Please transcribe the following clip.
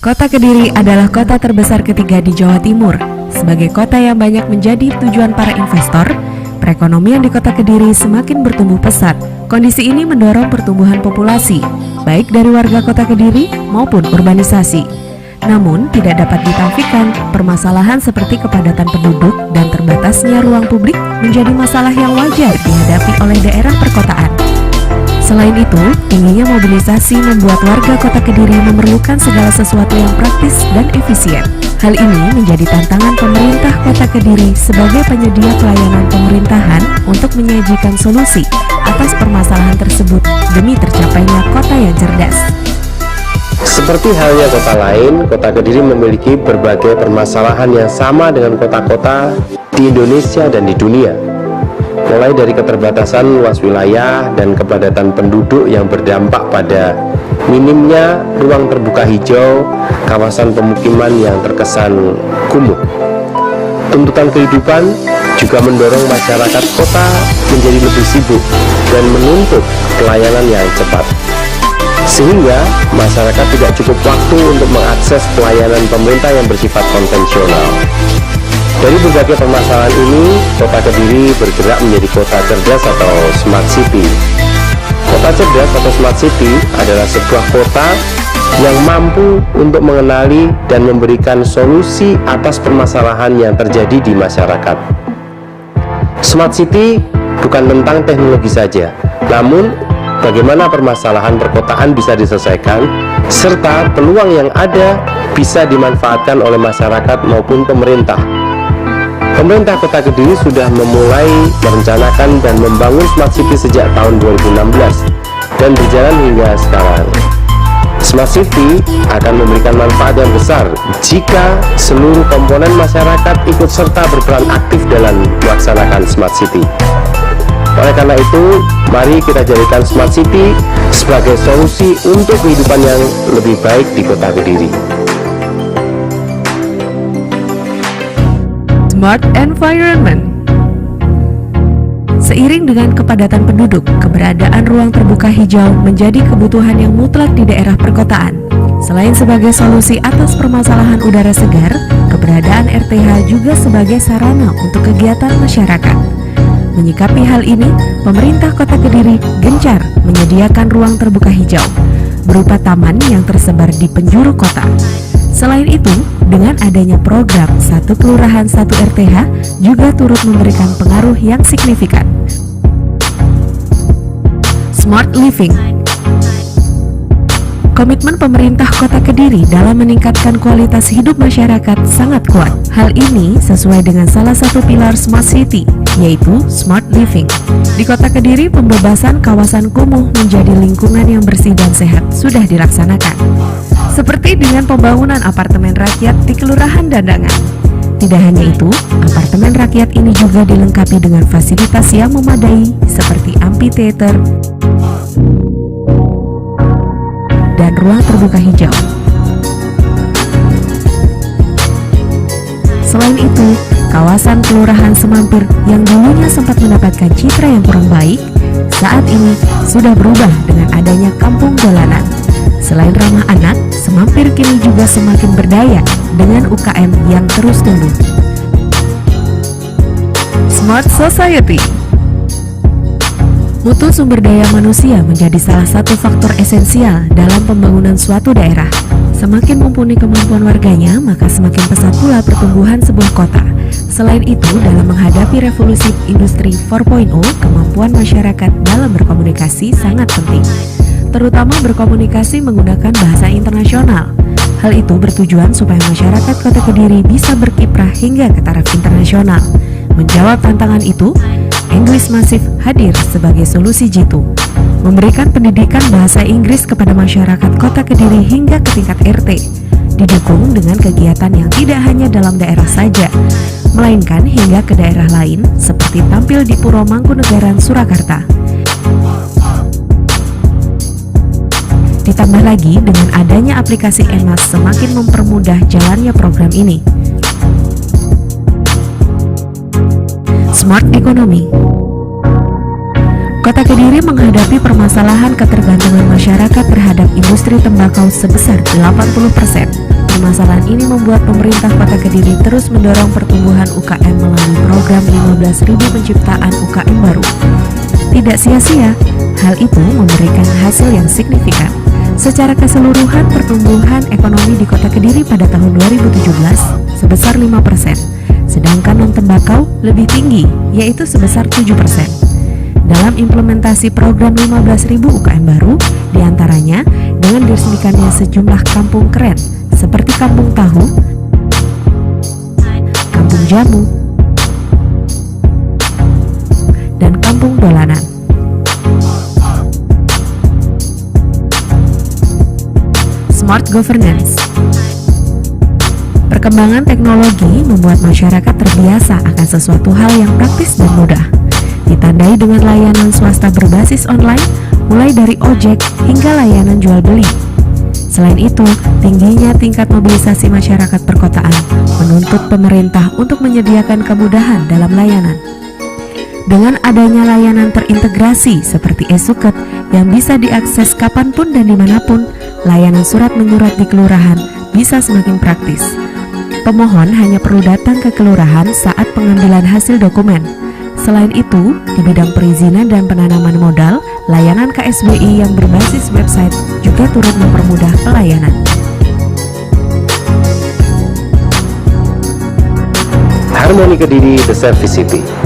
Kota Kediri adalah kota terbesar ketiga di Jawa Timur. Sebagai kota yang banyak menjadi tujuan para investor, perekonomian di Kota Kediri semakin bertumbuh pesat. Kondisi ini mendorong pertumbuhan populasi, baik dari warga Kota Kediri maupun urbanisasi. Namun, tidak dapat ditafikan, permasalahan seperti kepadatan penduduk dan terbatasnya ruang publik menjadi masalah yang wajar dihadapi oleh daerah perkotaan. Selain itu, tingginya mobilisasi membuat warga Kota Kediri memerlukan segala sesuatu yang praktis dan efisien. Hal ini menjadi tantangan pemerintah Kota Kediri sebagai penyedia pelayanan pemerintahan untuk menyajikan solusi atas permasalahan tersebut demi tercapainya kota yang cerdas. Seperti halnya kota lain, Kota Kediri memiliki berbagai permasalahan yang sama dengan kota-kota di Indonesia dan di dunia. Mulai dari keterbatasan luas wilayah dan kepadatan penduduk yang berdampak pada minimnya ruang terbuka hijau, kawasan pemukiman yang terkesan kumuh. Tuntutan kehidupan juga mendorong masyarakat kota menjadi lebih sibuk dan menuntut pelayanan yang cepat, sehingga masyarakat tidak cukup waktu untuk mengakses pelayanan pemerintah yang bersifat konvensional. Dari berbagai permasalahan ini, Kota Kediri bergerak menjadi kota cerdas atau smart city. Kota cerdas atau smart city adalah sebuah kota yang mampu untuk mengenali dan memberikan solusi atas permasalahan yang terjadi di masyarakat. Smart city bukan tentang teknologi saja, namun bagaimana permasalahan perkotaan bisa diselesaikan, serta peluang yang ada bisa dimanfaatkan oleh masyarakat maupun pemerintah. Pemerintah Kota Kediri sudah memulai merencanakan dan membangun Smart City sejak tahun 2016 dan berjalan hingga sekarang. Smart City akan memberikan manfaat yang besar jika seluruh komponen masyarakat ikut serta berperan aktif dalam melaksanakan Smart City. Oleh karena itu, mari kita jadikan Smart City sebagai solusi untuk kehidupan yang lebih baik di Kota Kediri. Smart Environment. Seiring dengan kepadatan penduduk, keberadaan ruang terbuka hijau menjadi kebutuhan yang mutlak di daerah perkotaan. Selain sebagai solusi atas permasalahan udara segar, keberadaan RTH juga sebagai sarana untuk kegiatan masyarakat. Menyikapi hal ini, pemerintah Kota Kediri gencar menyediakan ruang terbuka hijau berupa taman yang tersebar di penjuru kota. Selain itu, dengan adanya program Satu Kelurahan Satu RTH juga turut memberikan pengaruh yang signifikan. Smart Living. Komitmen pemerintah Kota Kediri dalam meningkatkan kualitas hidup masyarakat sangat kuat. Hal ini sesuai dengan salah satu pilar Smart City, yaitu Smart Living. Di Kota Kediri, pembebasan kawasan kumuh menjadi lingkungan yang bersih dan sehat sudah dilaksanakan. Seperti dengan pembangunan apartemen rakyat di Kelurahan Dandangan. Tidak hanya itu, apartemen rakyat ini juga dilengkapi dengan fasilitas yang memadai seperti amphitheater dan ruang terbuka hijau. Selain itu, kawasan Kelurahan Semampir yang dulunya sempat mendapatkan citra yang kurang baik, saat ini sudah berubah dengan adanya kampung dolanan. Selain ramah anak, Semampir kini juga semakin berdaya dengan UKM yang terus tumbuh. Smart Society. Mutu sumber daya manusia menjadi salah satu faktor esensial dalam pembangunan suatu daerah. Semakin mumpuni kemampuan warganya, maka semakin pesat pula pertumbuhan sebuah kota. Selain itu, dalam menghadapi revolusi industri 4.0, kemampuan masyarakat dalam berkomunikasi sangat penting, terutama berkomunikasi menggunakan bahasa internasional. Hal itu bertujuan supaya masyarakat Kota Kediri bisa berkiprah hingga ke taraf internasional. Menjawab tantangan itu, English Massive hadir sebagai solusi jitu, memberikan pendidikan bahasa Inggris kepada masyarakat Kota Kediri hingga ke tingkat RT, didukung dengan kegiatan yang tidak hanya dalam daerah saja, melainkan hingga ke daerah lain seperti tampil di Puro Mangkunegaran, Surakarta. Ditambah lagi dengan adanya aplikasi EMAS semakin mempermudah jalannya program ini. Smart Economy. Kota Kota Kediri menghadapi permasalahan ketergantungan masyarakat terhadap industri tembakau sebesar 80%. Permasalahan ini membuat pemerintah Kota Kediri terus mendorong pertumbuhan UKM melalui program 15.000 penciptaan UKM baru. Tidak sia-sia, hal itu memberikan hasil yang signifikan. Secara keseluruhan, pertumbuhan ekonomi di Kota Kediri pada tahun 2017 sebesar 5%, sedangkan non-tembakau lebih tinggi, yaitu sebesar 7%. Dalam implementasi program 15.000 UKM baru, diantaranya dengan diresmikannya sejumlah kampung keren seperti Kampung Tahu, Kampung Jamu, dan Kampung Dolanan. Smart Governance. Perkembangan teknologi membuat masyarakat terbiasa akan sesuatu hal yang praktis dan mudah, ditandai dengan layanan swasta berbasis online, mulai dari ojek hingga layanan jual beli. Selain itu, tingginya tingkat mobilisasi masyarakat perkotaan menuntut pemerintah untuk menyediakan kemudahan dalam layanan. Dengan adanya layanan terintegrasi seperti e-Suket yang bisa diakses kapanpun dan dimanapun, layanan surat menyurat di kelurahan bisa semakin praktis. Pemohon hanya perlu datang ke kelurahan saat pengambilan hasil dokumen. Selain itu, di bidang perizinan dan penanaman modal, layanan KSBI yang berbasis website juga turut mempermudah pelayanan. Harmoni Kediri, The Service City.